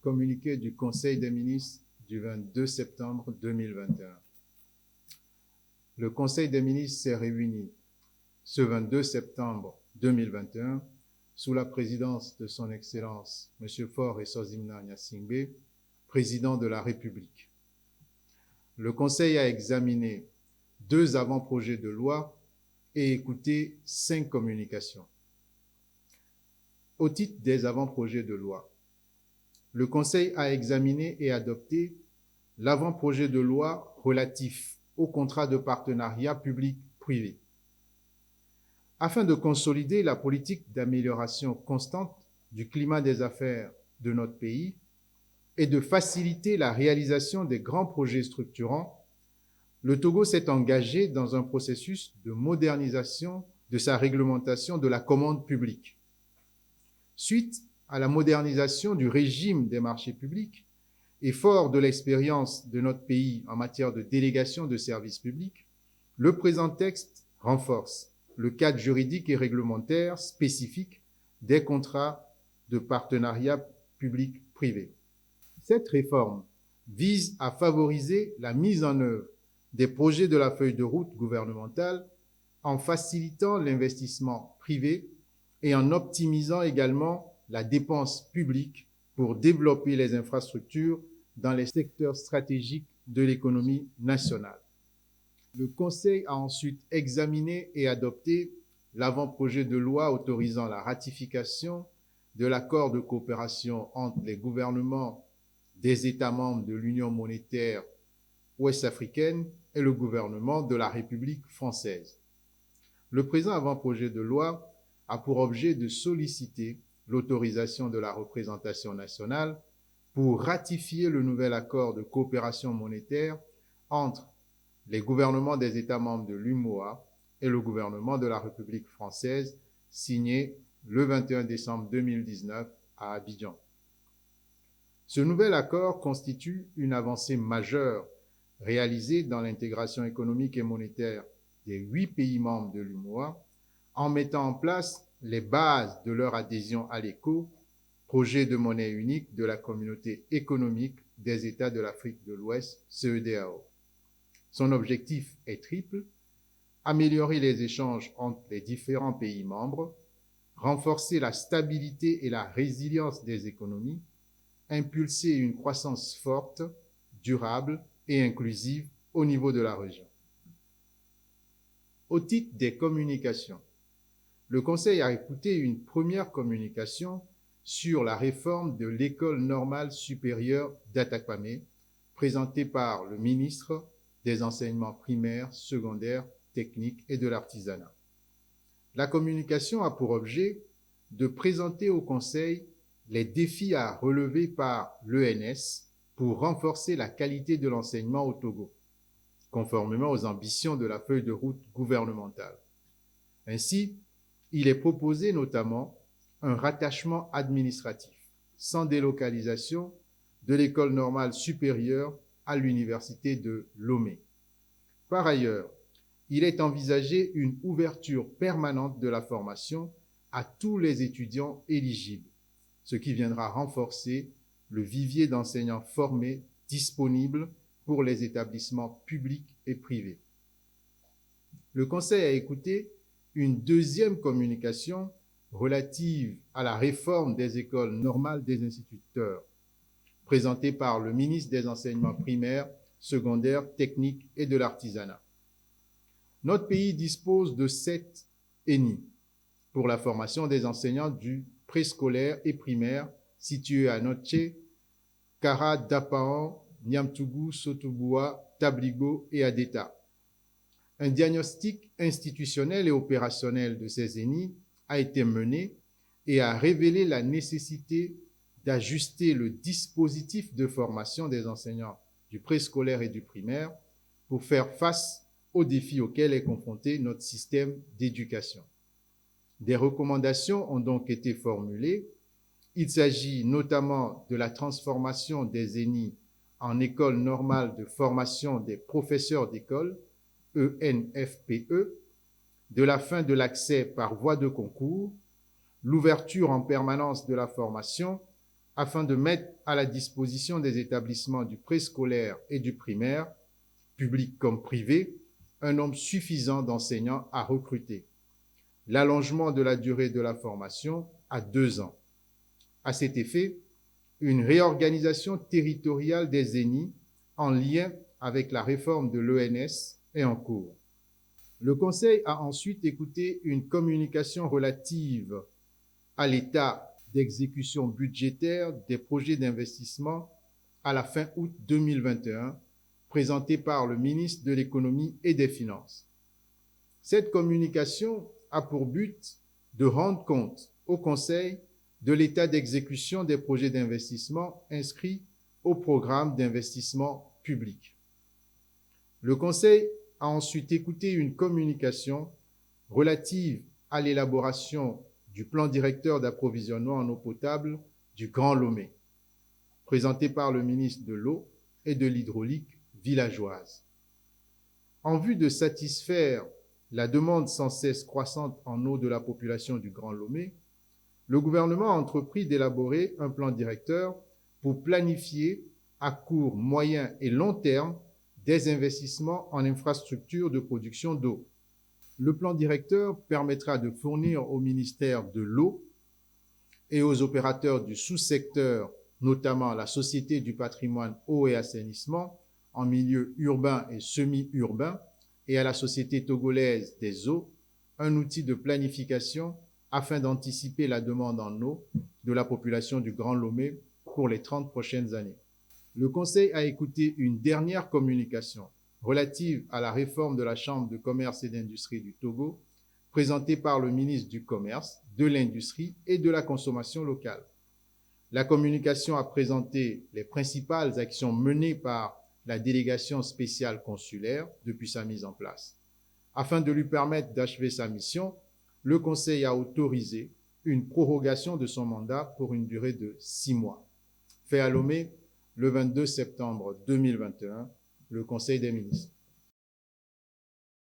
Communiqué du Conseil des ministres du 22 septembre 2021. Le Conseil des ministres s'est réuni ce 22 septembre 2021 sous la présidence de son Excellence M. Faure Essosimna Gnassingbé, président de la République. Le Conseil a examiné 2 avant-projets de loi et écouté 5 communications. Au titre des avant-projets de loi, le Conseil a examiné et adopté l'avant-projet de loi relatif au contrat de partenariat public-privé. Afin de consolider la politique d'amélioration constante du climat des affaires de notre pays et de faciliter la réalisation des grands projets structurants, le Togo s'est engagé dans un processus de modernisation de sa réglementation de la commande publique. Suite à la modernisation du régime des marchés publics et fort de l'expérience de notre pays en matière de délégation de services publics, le présent texte renforce le cadre juridique et réglementaire spécifique des contrats de partenariat public-privé. Cette réforme vise à favoriser la mise en œuvre des projets de la feuille de route gouvernementale en facilitant l'investissement privé et en optimisant également la dépense publique pour développer les infrastructures dans les secteurs stratégiques de l'économie nationale. Le Conseil a ensuite examiné et adopté l'avant-projet de loi autorisant la ratification de l'accord de coopération entre les gouvernements des États membres de l'Union monétaire ouest-africaine et le gouvernement de la République française. Le présent avant-projet de loi a pour objet de solliciter l'autorisation de la représentation nationale pour ratifier le nouvel accord de coopération monétaire entre les gouvernements des États membres de l'UMOA et le gouvernement de la République française, signé le 21 décembre 2019 à Abidjan. Ce nouvel accord constitue une avancée majeure réalisée dans l'intégration économique et monétaire des 8 pays membres de l'UMOA en mettant en place les bases de leur adhésion à l'ECO, projet de monnaie unique de la Communauté économique des États de l'Afrique de l'Ouest, CEDEAO. Son objectif est triple: améliorer les échanges entre les différents pays membres, renforcer la stabilité et la résilience des économies, impulser une croissance forte, durable et inclusive au niveau de la région. Au titre des communications, le Conseil a écouté une première communication sur la réforme de l'École normale supérieure d'Atakpamé, présentée par le ministre des Enseignements primaires, secondaires, techniques et de l'artisanat. La communication a pour objet de présenter au Conseil les défis à relever par l'ENS pour renforcer la qualité de l'enseignement au Togo, conformément aux ambitions de la feuille de route gouvernementale. Ainsi, il est proposé notamment un rattachement administratif, sans délocalisation, de l'École normale supérieure à l'Université de Lomé. Par ailleurs, il est envisagé une ouverture permanente de la formation à tous les étudiants éligibles, ce qui viendra renforcer le vivier d'enseignants formés disponibles pour les établissements publics et privés. Le Conseil a écouté une deuxième communication relative à la réforme des écoles normales des instituteurs, présentée par le ministre des Enseignements primaires, secondaires, techniques et de l'artisanat. Notre pays dispose de 7 ENI pour la formation des enseignants du préscolaire et primaire situés à Notché, Kara, Dapaon, Niamtougou, Sotoboua, Tabligo et Adeta. Un diagnostic institutionnel et opérationnel de ces ENI a été mené et a révélé la nécessité d'ajuster le dispositif de formation des enseignants du préscolaire et du primaire pour faire face aux défis auxquels est confronté notre système d'éducation. Des recommandations ont donc été formulées. Il s'agit notamment de la transformation des ENI en école normale de formation des professeurs d'école, ENFPE, de la fin de l'accès par voie de concours, l'ouverture en permanence de la formation afin de mettre à la disposition des établissements du préscolaire et du primaire, publics comme privés, un nombre suffisant d'enseignants à recruter. L'allongement de la durée de la formation à 2 ans. À cet effet, une réorganisation territoriale des ENI en lien avec la réforme de l'ENS est en cours. Le Conseil a ensuite écouté une communication relative à l'état d'exécution budgétaire des projets d'investissement à la fin août 2021, présentée par le ministre de l'Économie et des Finances. Cette communication a pour but de rendre compte au Conseil de l'état d'exécution des projets d'investissement inscrits au programme d'investissement public. Le Conseil a ensuite écouté une communication relative à l'élaboration du plan directeur d'approvisionnement en eau potable du Grand Lomé, présenté par le ministre de l'Eau et de l'Hydraulique villageoise. En vue de satisfaire la demande sans cesse croissante en eau de la population du Grand Lomé, le gouvernement a entrepris d'élaborer un plan directeur pour planifier à court, moyen et long terme des investissements en infrastructures de production d'eau. Le plan directeur permettra de fournir au ministère de l'Eau et aux opérateurs du sous-secteur, notamment la Société du patrimoine eau et assainissement en milieu urbain et semi-urbain, et à la Société togolaise des eaux, un outil de planification afin d'anticiper la demande en eau de la population du Grand Lomé pour les 30 prochaines années. Le Conseil a écouté une dernière communication relative à la réforme de la Chambre de commerce et d'industrie du Togo, présentée par le ministre du Commerce, de l'Industrie et de la Consommation locale. La communication a présenté les principales actions menées par la délégation spéciale consulaire depuis sa mise en place. Afin de lui permettre d'achever sa mission, le Conseil a autorisé une prorogation de son mandat pour une durée de 6 mois. Fait à Lomé le 22 septembre 2021, le Conseil des ministres.